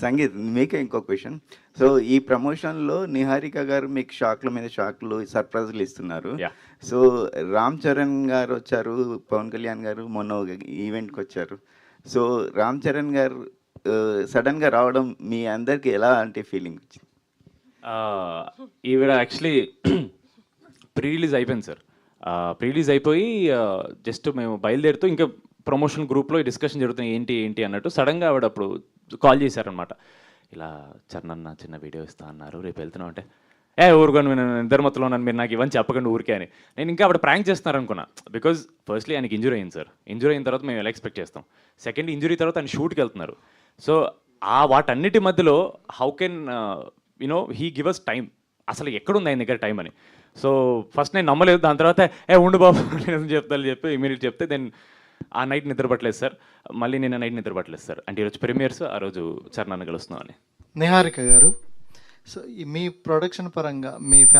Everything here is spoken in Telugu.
సంగీత్ మీకే ఇంకో క్వశ్చన్. సో ఈ ప్రమోషన్‌లో నిహారిక గారు మీకు షాక్‌ల మీద షాక్‌లు, సర్ప్రైజ్‌లు ఇస్తున్నారు. యాహ్! సో రామ్ చరణ్ గారు వచ్చారు, పవన్ కళ్యాణ్ గారు మొన్న ఒక ఈవెంట్‌కొచ్చారు. సో రామ్ చరణ్ గారు సడెన్‌గా రావడం మీ అందరికి ఎలాంటి ఫీలింగ్ వచ్చింది? ఈవిడ యాక్చువల్లీ ప్రీ రిలీజ్ అయిపోయింది సార్. ప్రీ రిలీజ్ అయిపోయి జస్ట్ మేము బయలుదేరుతూ ఇంకా ప్రమోషన్ గ్రూప్లో ఈ డిస్కషన్ జరుగుతుంది ఏంటి ఏంటి అన్నట్టు సడన్గా ఆవిడ అప్పుడు కాల్ చేశారనమాట. ఇలా చరణ్ అన్న చిన్న వీడియో ఇస్తా అన్నారు, రేపు వెళ్తున్నాం అంటే ఊరుకొని నేను ఇద్దరు మొత్తంలో నన్ను మీరు నాకు ఇవన్నీ చెప్పకండి ఊరికే అని. నేను ఇంకా ఆవిడ ప్రాంక్ చేస్తున్నారు అనుకున్నా. బికాజ్ ఫస్ట్లీ ఆయనకి ఇంజురీ అయింది సార్. ఇంజురీ అయిన తర్వాత మేము ఎలా ఎక్స్పెక్ట్ చేస్తాం. సెకండ్ ఇంజురీ తర్వాత ఆయన షూట్కి వెళ్తున్నారు. సో వాటన్నిటి మధ్యలో how can he give us time. అసలు ఎక్కడుంది ఆయన దగ్గర టైం అని. సో ఫస్ట్ నేను నమ్మలేదు. దాని తర్వాత ఉండు బాబు నేను చెప్తాను చెప్పి ఇమీడియట్ చెప్తే దెన్ ఆ నైట్ నిద్రపట్టలేదు సార్. మళ్ళీ నిన్న నైట్ నిద్రపట్టలేదు సార్. అంటే ఈరోజు ప్రీమియర్స్, ఆ రోజు చరణాన్ని కలుస్తున్నామని. నిహారిక గారు, సో మీ ప్రొడక్షన్ పరంగా మీ ఫ్యామిలీ